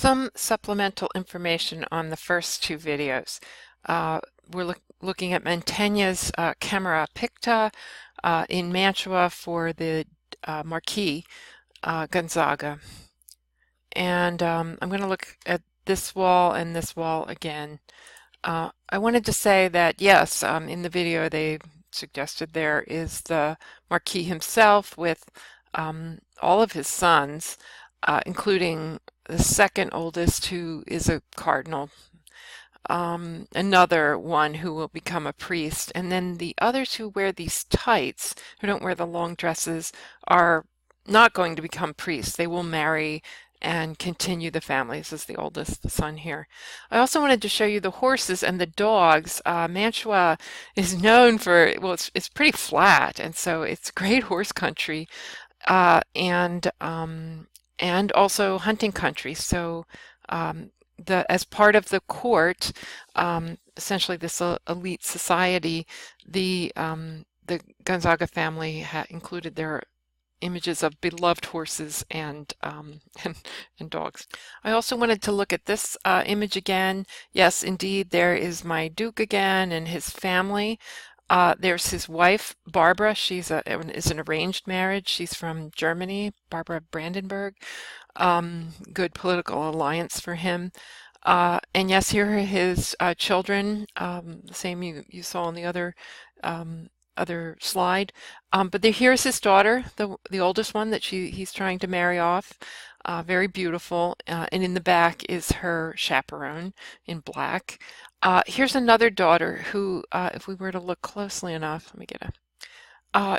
Some supplemental information on the first two videos. We're looking at Mantegna's Camera Picta in Mantua for the Marquis Gonzaga. And I'm going to look at this wall and this wall again. I wanted to say that yes, in the video they suggested there is the Marquis himself with all of his sons, including the second oldest, who is a cardinal, another one who will become a priest, and then the others who wear these tights, who don't wear the long dresses, are not going to become priests. They will marry and continue the family. This is the oldest son here. I also wanted to show you the horses and the dogs. Mantua is known for, well, it's pretty flat, and so it's great horse country, and also hunting country. So as part of the court, essentially this elite society, the Gonzaga family included their images of beloved horses and dogs. I also wanted to look at this image again. Yes, indeed, there is my Duke again and his family. There's his wife, Barbara. She's is an arranged marriage. She's from Germany, Barbara Brandenburg. Good political alliance for him. And yes, here are his children, the same you saw on the other slide. But here's his daughter, the oldest one that he's trying to marry off. Very beautiful. And in the back is her chaperone in black. Here's another daughter who, if we were to look closely enough, let me get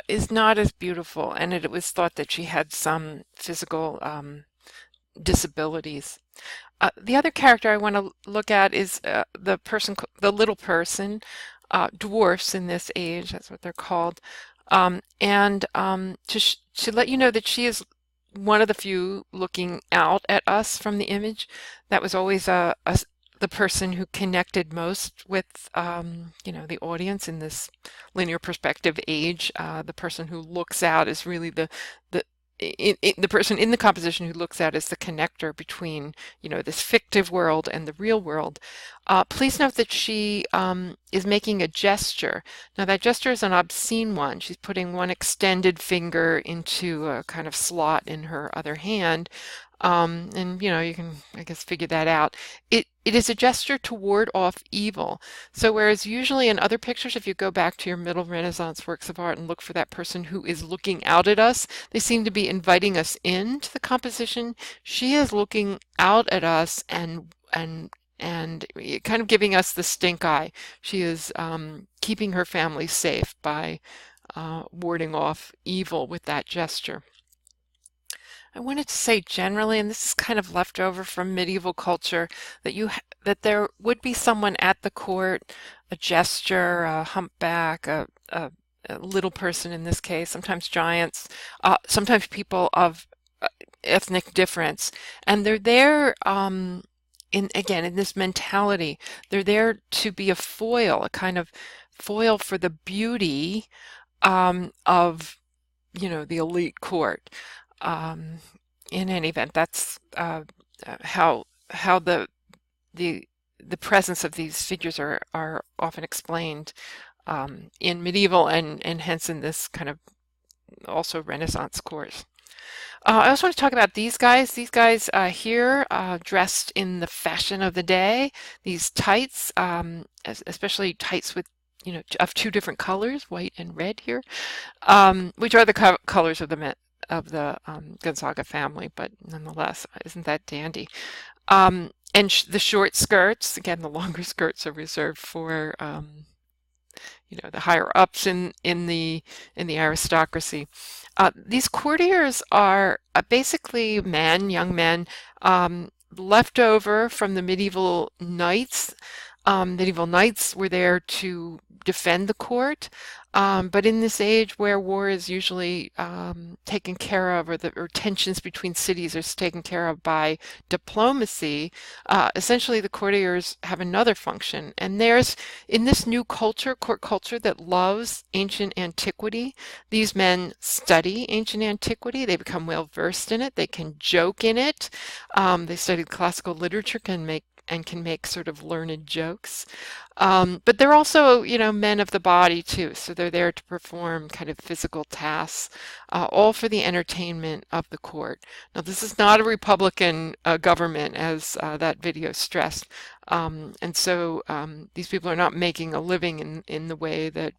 is not as beautiful, and it was thought that she had some physical disabilities. The other character I want to look at is the little person, dwarfs in this age, that's what they're called, to let you know that she is one of the few looking out at us from the image. That was always the person who connected most with the audience in this linear perspective age. The person who looks out is really the person in the composition who looks out as the connector between this fictive world and the real world. Please note that she is making a gesture. Now that gesture is an obscene one. She's putting one extended finger into a kind of slot in her other hand. And you can, I guess, figure that out. It is a gesture to ward off evil. So whereas usually in other pictures, if you go back to your Middle Renaissance works of art and look for that person who is looking out at us, they seem to be inviting us into the composition. She is looking out at us and kind of giving us the stink eye. She is keeping her family safe by warding off evil with that gesture. I wanted to say generally, and this is kind of left over from medieval culture, that there would be someone at the court, a jester, a humpback, a little person in this case, sometimes giants, sometimes people of ethnic difference, and they're there in this mentality. They're there to be a foil, a kind of foil for the beauty of the elite court. In any event, that's how the presence of these figures are often explained in medieval and hence in this kind of also Renaissance course. I also want to talk about these guys. These guys here, dressed in the fashion of the day. These tights, especially tights with of two different colors, white and red here, which are the colors of the Gonzaga family, but nonetheless, isn't that dandy? And the short skirts, again, the longer skirts are reserved for the higher ups in the aristocracy. These courtiers are basically young men, left over from the medieval knights. Medieval knights were there to defend the court, but in this age where war is usually taken care of, or tensions between cities are taken care of by diplomacy, essentially the courtiers have another function. And there's, in this new culture, court culture that loves ancient antiquity, these men study ancient antiquity, they become well versed in it, they can joke in it, they study classical literature, can make sort of learned jokes. But they're also, men of the body too. So they're there to perform kind of physical tasks, all for the entertainment of the court. Now, this is not a Republican government, as that video stressed. And so these people are not making a living in the way that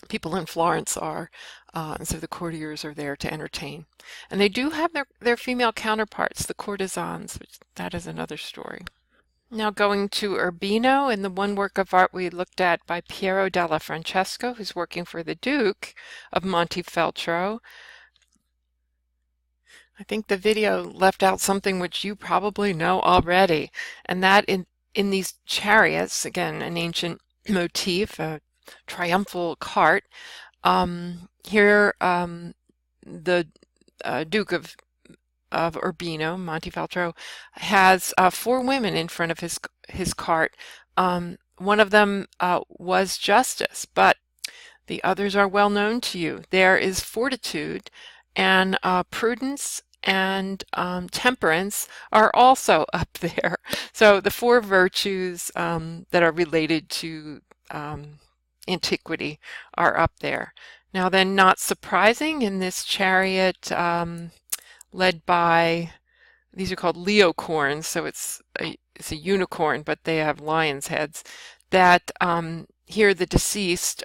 people in Florence are. And so the courtiers are there to entertain. And they do have their female counterparts, the courtesans, which that is another story. Now going to Urbino, and the one work of art we looked at by Piero della Francesco, who's working for the Duke of Montefeltro. I think the video left out something which you probably know already, and that in these chariots, again, an ancient motif, a triumphal cart, here the Duke of Urbino, Montefeltro, has 4 women in front of his cart. One of them was Justice, but the others are well known to you. There is Fortitude, and Prudence and Temperance are also up there. So the 4 virtues that are related to antiquity are up there. Now then, not surprising, in this chariot led by, these are called leocorns, so it's a unicorn, but they have lion's heads, that here the deceased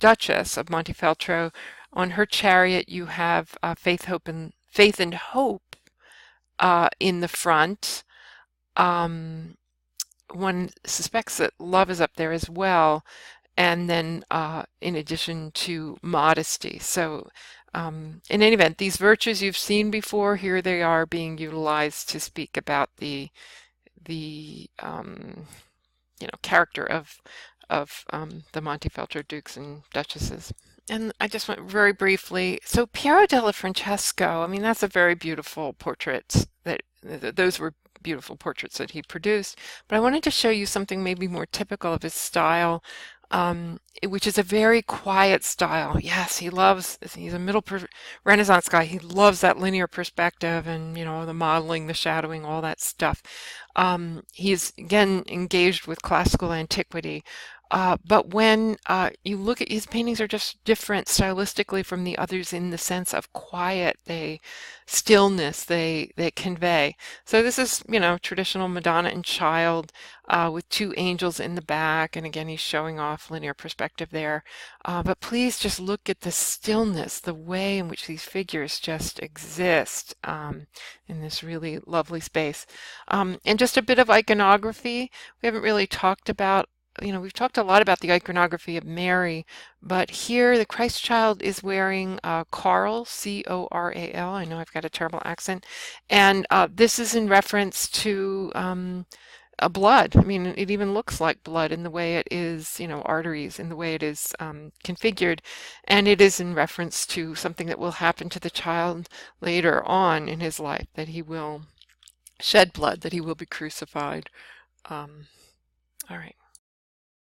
Duchess of Montefeltro, on her chariot you have Faith and Hope in the front. One suspects that Love is up there as well, and then in addition to Modesty. So in any event, these virtues you've seen before, here they are being utilized to speak about the character of the Montefeltro dukes and duchesses. And I just went very briefly. So Piero della Francesco, I mean, that's a very beautiful portrait. Those were beautiful portraits that he produced. But I wanted to show you something maybe more typical of his style, which is a very quiet style. Yes, he's a middle Renaissance guy. He loves that linear perspective and, the modeling, the shadowing, all that stuff. He's, again, engaged with classical antiquity. But when you look at his paintings, are just different stylistically from the others in the sense of quiet, stillness they convey. So this is, traditional Madonna and Child with 2 angels in the back, and again he's showing off linear perspective there. But please just look at the stillness, the way in which these figures just exist in this really lovely space. And just a bit of iconography. We haven't really talked about. We've talked a lot about the iconography of Mary, but here the Christ child is wearing coral, C-O-R-A-L. I know I've got a terrible accent. And this is in reference to a blood. I mean, it even looks like blood in the way it is, arteries, in the way it is configured. And it is in reference to something that will happen to the child later on in his life, that he will shed blood, that he will be crucified. All right.